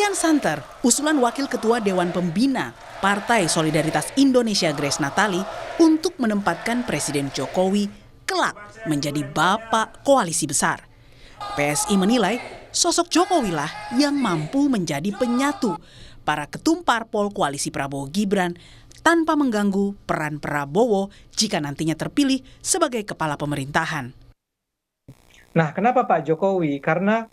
Kian santer, usulan Wakil Ketua Dewan Pembina Partai Solidaritas Indonesia Grace Natali untuk menempatkan Presiden Jokowi kelak menjadi bapak koalisi besar. PSI menilai sosok Jokowi lah yang mampu menjadi penyatu para ketum parpol koalisi Prabowo Gibran tanpa mengganggu peran Prabowo jika nantinya terpilih sebagai kepala pemerintahan. Nah, kenapa Pak Jokowi? Karena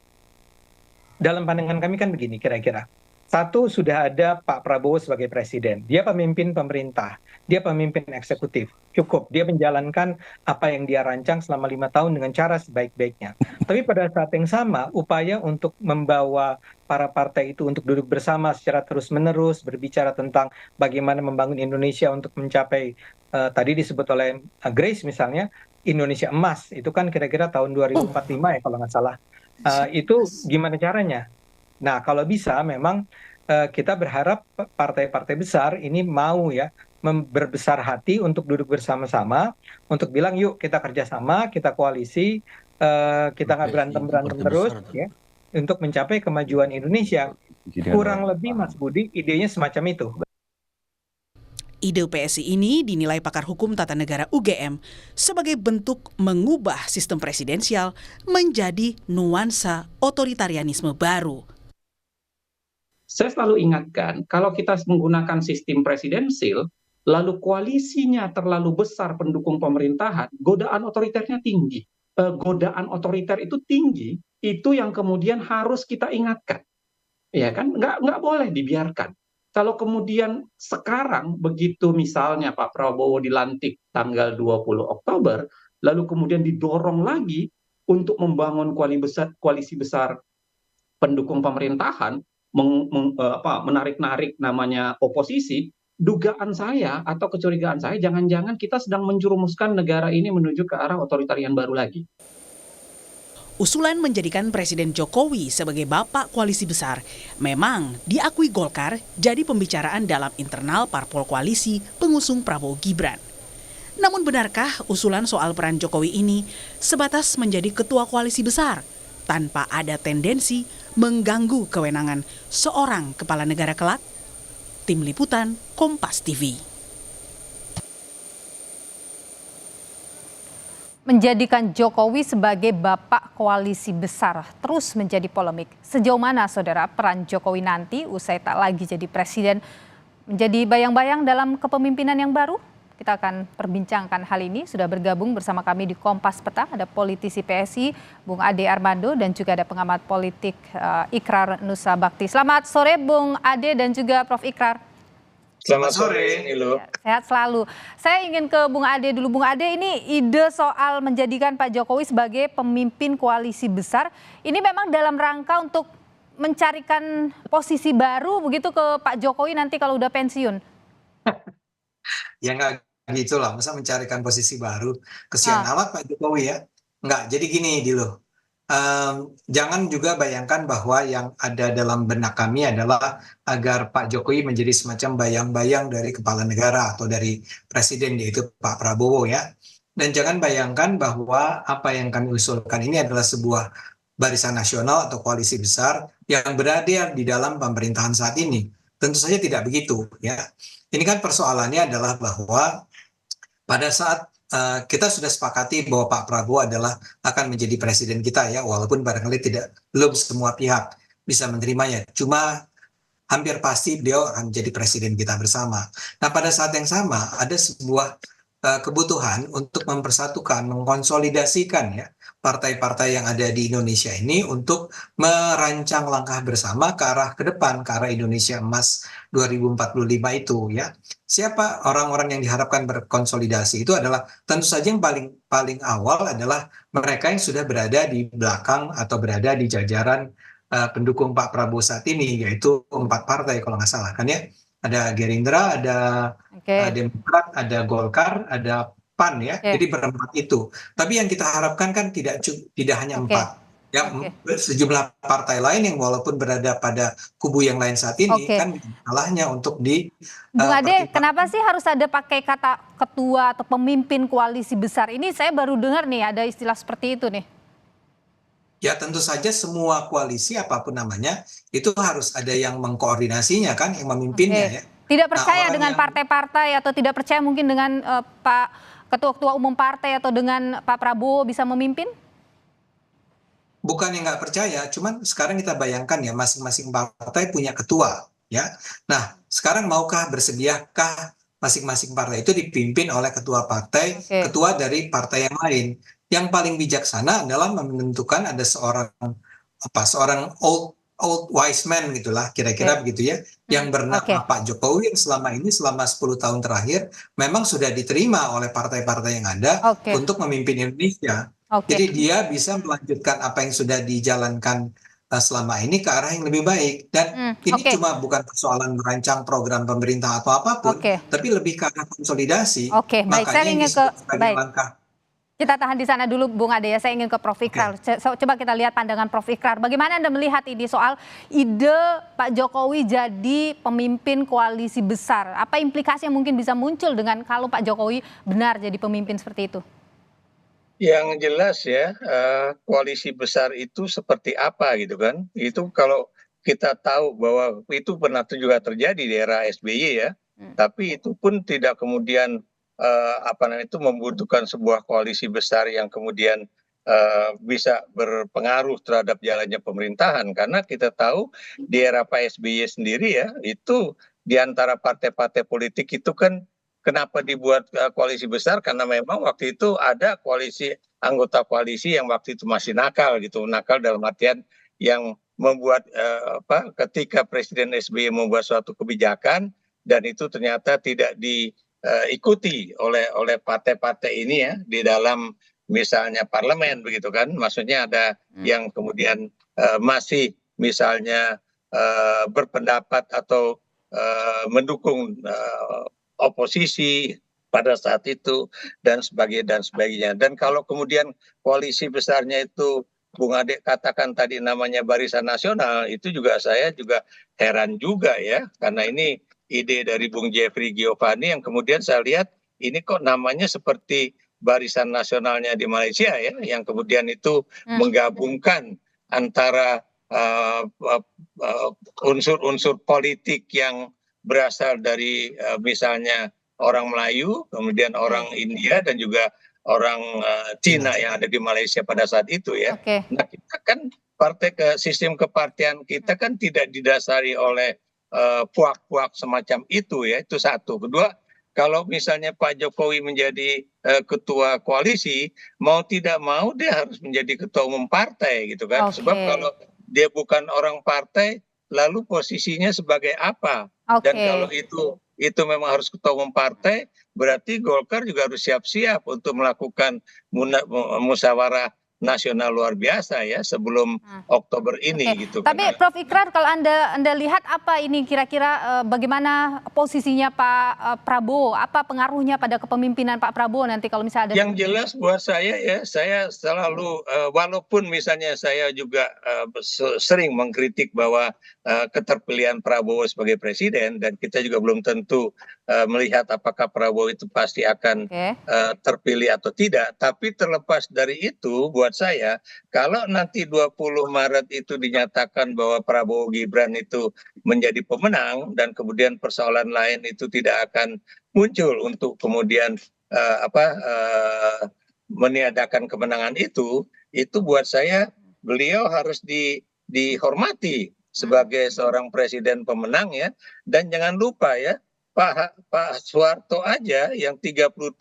dalam pandangan kami kan begini kira-kira. Satu, sudah ada Pak Prabowo sebagai presiden. Dia pemimpin pemerintah, dia pemimpin eksekutif. Cukup, dia menjalankan apa yang dia rancang selama 5 tahun dengan cara sebaik-baiknya. Tapi pada saat yang sama, upaya untuk membawa para partai itu untuk duduk bersama secara terus-menerus, berbicara tentang bagaimana membangun Indonesia untuk mencapai, tadi disebut oleh Grace misalnya, Indonesia Emas. Itu kan kira-kira tahun 2045 ya kalau nggak salah. Itu gimana caranya? Nah, kalau bisa memang kita berharap partai-partai besar ini mau ya berbesar hati untuk duduk bersama-sama, untuk bilang yuk kita kerjasama, kita koalisi, kita nggak berantem-berantem terus ya, untuk mencapai kemajuan Indonesia. Kurang lebih Mas Budi idenya semacam itu. Ide PSI ini dinilai pakar hukum tata negara UGM sebagai bentuk mengubah sistem presidensial menjadi nuansa otoritarianisme baru. Saya selalu ingatkan, kalau kita menggunakan sistem presidensil, lalu koalisinya terlalu besar pendukung pemerintahan, godaan otoriternya tinggi. Godaan otoriter itu tinggi, itu yang kemudian harus kita ingatkan. Ya kan, nggak boleh dibiarkan. Kalau kemudian sekarang begitu misalnya Pak Prabowo dilantik tanggal 20 Oktober, lalu kemudian didorong lagi untuk membangun koalisi besar pendukung pemerintahan, menarik-narik namanya oposisi, dugaan saya atau kecurigaan saya jangan-jangan kita sedang menjerumuskan negara ini menuju ke arah otoritarian baru lagi. Usulan menjadikan Presiden Jokowi sebagai bapak koalisi besar memang diakui Golkar jadi pembicaraan dalam internal parpol koalisi pengusung Prabowo Gibran. Namun benarkah usulan soal peran Jokowi ini sebatas menjadi ketua koalisi besar tanpa ada tendensi mengganggu kewenangan seorang kepala negara kelak? Tim Liputan Kompas TV. Menjadikan Jokowi sebagai bapak koalisi besar terus menjadi polemik. Sejauh mana saudara peran Jokowi nanti usai tak lagi jadi presiden menjadi bayang-bayang dalam kepemimpinan yang baru? Kita akan perbincangkan hal ini. Sudah bergabung bersama kami di Kompas Petang ada politisi PSI Bung Ade Armando dan juga ada pengamat politik Ikrar Nusa Bakti. Selamat sore Bung Ade dan juga Prof Ikrar. Selamat sore, Nilo. Ya, sehat selalu. Saya ingin ke Bung Ade dulu. Bung Ade, ini ide soal menjadikan Pak Jokowi sebagai pemimpin koalisi besar, ini memang dalam rangka untuk mencarikan posisi baru begitu ke Pak Jokowi nanti kalau udah pensiun? Ya nggak gitu lah, masa mencarikan posisi baru. Kesian amat Pak Jokowi ya. Nggak, jadi gini dulu. Jangan juga bayangkan bahwa yang ada dalam benak kami adalah agar Pak Jokowi menjadi semacam bayang-bayang dari kepala negara atau dari presiden, yaitu Pak Prabowo ya. Dan jangan bayangkan bahwa apa yang kami usulkan ini adalah sebuah barisan nasional atau koalisi besar yang berada di dalam pemerintahan saat ini. Tentu saja tidak begitu ya. Ini kan persoalannya adalah bahwa pada saat kita sudah sepakati bahwa Pak Prabowo akan menjadi presiden kita ya, walaupun barangkali belum semua pihak bisa menerimanya. Cuma hampir pasti beliau akan menjadi presiden kita bersama. Nah, pada saat yang sama ada sebuah kebutuhan untuk mempersatukan, mengkonsolidasikan ya partai-partai yang ada di Indonesia ini untuk merancang langkah bersama ke arah ke depan, ke arah Indonesia Emas 2045 itu ya. Siapa orang-orang yang diharapkan berkonsolidasi itu adalah tentu saja yang paling awal adalah mereka yang sudah berada di belakang atau berada di jajaran pendukung Pak Prabowo saat ini, yaitu 4 partai kalau nggak salah kan ya. Ada Gerindra, ada Demokrat, ada Golkar, ada PAN ya. Jadi berempat itu. Tapi yang kita harapkan kan tidak hanya 4. Ya, sejumlah partai lain yang walaupun berada pada kubu yang lain saat ini kan salahnya untuk di Bung Ade, kenapa sih harus ada pakai kata ketua atau pemimpin koalisi besar? Ini saya baru dengar nih ada istilah seperti itu nih. Ya tentu saja semua koalisi apapun namanya itu harus ada yang mengkoordinasinya kan, yang memimpinnya Oke. ya. Tidak Nah percaya orang dengan yang partai-partai atau tidak percaya mungkin dengan Pak Ketua Umum Partai atau dengan Pak Prabowo bisa memimpin? bukan yang nggak percaya, cuman sekarang kita bayangkan ya masing-masing partai punya ketua ya. Nah sekarang maukah bersediakah masing-masing partai itu dipimpin oleh ketua partai, Oke. ketua dari partai yang lain. Yang paling bijaksana adalah menentukan ada seorang old wise man gitulah kira-kira Oke. begitu ya, yang Oke. bernama Pak Jokowi yang selama 10 tahun terakhir memang sudah diterima oleh partai-partai yang ada Oke. untuk memimpin Indonesia. Oke. Jadi dia bisa melanjutkan apa yang sudah dijalankan selama ini ke arah yang lebih baik. Dan ini Oke. cuma bukan persoalan merancang program pemerintah atau apapun, Oke. tapi lebih ke arah konsolidasi. Oke, baik. Saya Makanya yang ingin ke disebut sebagai baik. langkah. Kita tahan di sana dulu Bung Ade ya. Saya ingin ke Prof Ikrar. Oke. Coba kita lihat pandangan Prof Ikrar. Bagaimana Anda melihat ini soal ide Pak Jokowi jadi pemimpin koalisi besar? Apa implikasi yang mungkin bisa muncul dengan kalau Pak Jokowi benar jadi pemimpin seperti itu? Yang jelas ya, koalisi besar itu seperti apa gitu kan. Itu kalau kita tahu bahwa itu pernah juga terjadi di era SBY ya, tapi itu pun tidak kemudian apa namanya itu membutuhkan sebuah koalisi besar yang kemudian bisa berpengaruh terhadap jalannya pemerintahan. Karena kita tahu di era Pak SBY sendiri ya, itu di antara partai-partai politik itu kan kenapa dibuat koalisi besar, karena memang waktu itu ada anggota koalisi yang waktu itu masih nakal gitu. Nakal dalam artian yang membuat ketika Presiden SBY membuat suatu kebijakan dan itu ternyata tidak diikuti oleh partai-partai ini ya di dalam misalnya parlemen begitu kan. Maksudnya ada yang kemudian masih misalnya berpendapat atau mendukung oposisi pada saat itu dan sebagainya. Dan kalau kemudian koalisi besarnya itu Bung Ade katakan tadi namanya Barisan Nasional, itu saya juga heran juga ya, karena ini ide dari Bung Jeffrey Giovanni yang kemudian saya lihat ini kok namanya seperti Barisan Nasionalnya di Malaysia ya, yang kemudian itu menggabungkan antara unsur-unsur politik yang berasal dari misalnya orang Melayu, kemudian orang India dan juga orang Cina yang ada di Malaysia pada saat itu ya. Oke. Nah kita kan sistem kepartian kita kan tidak didasari oleh puak-puak semacam itu ya, itu satu. Kedua, kalau misalnya Pak Jokowi menjadi ketua koalisi, mau tidak mau dia harus menjadi ketua umum partai gitu kan. Oke. Sebab kalau dia bukan orang partai, lalu posisinya sebagai apa? Dan Oke. kalau itu memang harus ketua umum partai, berarti Golkar juga harus siap-siap untuk melakukan musyawarah nasional luar biasa ya sebelum Oktober ini Oke. gitu. Tapi Prof Ikrar, kalau Anda lihat apa ini kira-kira bagaimana posisinya Pak Prabowo? Apa pengaruhnya pada kepemimpinan Pak Prabowo nanti kalau misalnya ada? Yang jelas buat saya ya, saya selalu walaupun misalnya saya juga sering mengkritik bahwa keterpilihan Prabowo sebagai presiden dan kita juga belum tentu melihat apakah Prabowo itu pasti akan terpilih atau tidak. Tapi terlepas dari itu, buat saya kalau nanti 20 Maret itu dinyatakan bahwa Prabowo Gibran itu menjadi pemenang dan kemudian persoalan lain itu tidak akan muncul untuk kemudian meniadakan kemenangan itu buat saya beliau harus dihormati sebagai seorang presiden pemenang ya. Dan jangan lupa ya, Pak Soeharto aja yang 32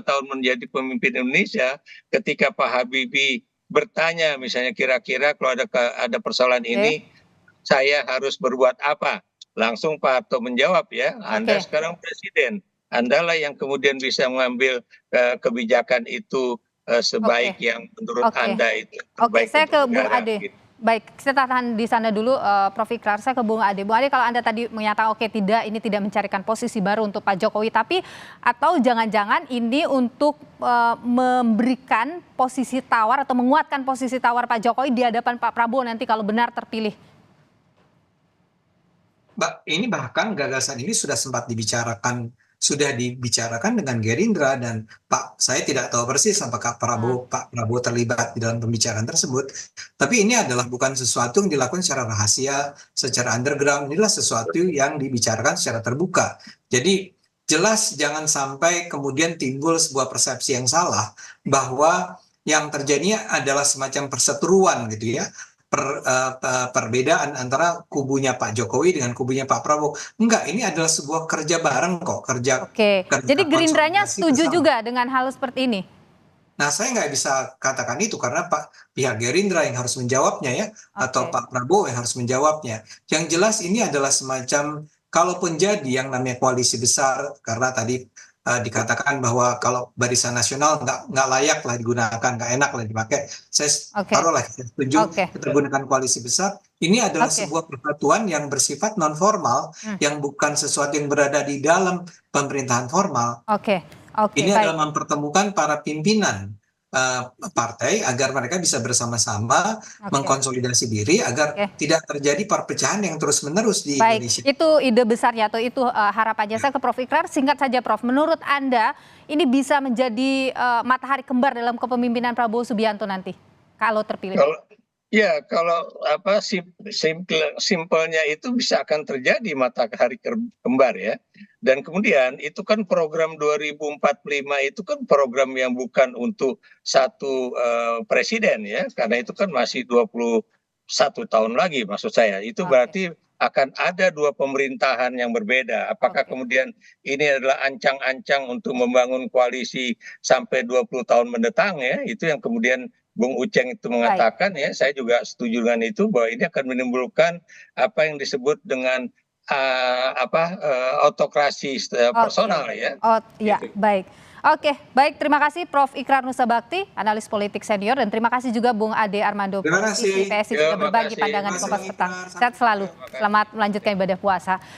tahun menjadi pemimpin Indonesia, ketika Pak Habibie bertanya misalnya kira-kira kalau ada persoalan ini saya harus berbuat apa, langsung Pak Harto menjawab ya, Anda sekarang presiden, Andalah yang kemudian bisa mengambil kebijakan itu sebaik yang menurut Anda itu terbaik. Saya ke Bung negara, Ade. gitu. Baik, kita tahan di sana dulu Prof Ikrar. Saya ke Bung Ade. Bung Ade, kalau Anda tadi menyatakan ini tidak mencarikan posisi baru untuk Pak Jokowi, tapi atau jangan-jangan ini untuk memberikan posisi tawar atau menguatkan posisi tawar Pak Jokowi di hadapan Pak Prabowo nanti kalau benar terpilih. Ini bahkan gagasan ini sudah sempat dibicarakan sudah dibicarakan dengan Gerindra dan saya tidak tahu persis apakah Pak Prabowo terlibat di dalam pembicaraan tersebut. Tapi ini adalah bukan sesuatu yang dilakukan secara rahasia, secara underground. Inilah sesuatu yang dibicarakan secara terbuka. Jadi jelas jangan sampai kemudian timbul sebuah persepsi yang salah bahwa yang terjadi adalah semacam perseteruan gitu ya. Perbedaan antara kubunya Pak Jokowi dengan kubunya Pak Prabowo. Enggak, ini adalah sebuah kerja bareng kok, kerja Jadi Gerindranya konsolidasi setuju bersama. juga dengan hal seperti ini? Nah, saya nggak bisa katakan itu karena pihak Gerindra yang harus menjawabnya ya, atau Pak Prabowo yang harus menjawabnya. Yang jelas ini adalah semacam, kalaupun jadi yang namanya koalisi besar, karena tadi dikatakan bahwa kalau Barisan Nasional nggak layak lah digunakan, nggak enak lah dipakai. Saya taruhlah saya setuju kita gunakan koalisi besar. Ini adalah sebuah persatuan yang bersifat non formal, yang bukan sesuatu yang berada di dalam pemerintahan formal. Ini adalah mempertemukan para pimpinan partai agar mereka bisa bersama-sama mengkonsolidasi diri agar tidak terjadi perpecahan yang terus-menerus di Indonesia. Itu ide besarnya atau itu harapannya. Saya ke Prof. Ikrar, singkat saja Prof. Menurut Anda ini bisa menjadi matahari kembar dalam kepemimpinan Prabowo Subianto nanti kalau terpilih? Kalau simpelnya itu bisa akan terjadi matahari kembar ya. Dan kemudian itu kan program 2045 itu kan program yang bukan untuk satu presiden ya, karena itu kan masih 21 tahun lagi maksud saya. Itu berarti akan ada dua pemerintahan yang berbeda. Apakah kemudian ini adalah ancang-ancang untuk membangun koalisi sampai 20 tahun mendatang ya, itu yang kemudian Bung Uceng itu mengatakan ya, saya juga setuju dengan itu bahwa ini akan menimbulkan apa yang disebut dengan autokrasi personal ya. Baik. Baik, terima kasih Prof. Ikrar Nusa Bakti, analis politik senior, dan terima kasih juga Bung Ade Armando, politisi PSI, sudah berbagi pandangan di Kompas Petang. Sehat selalu, selamat melanjutkan ibadah puasa.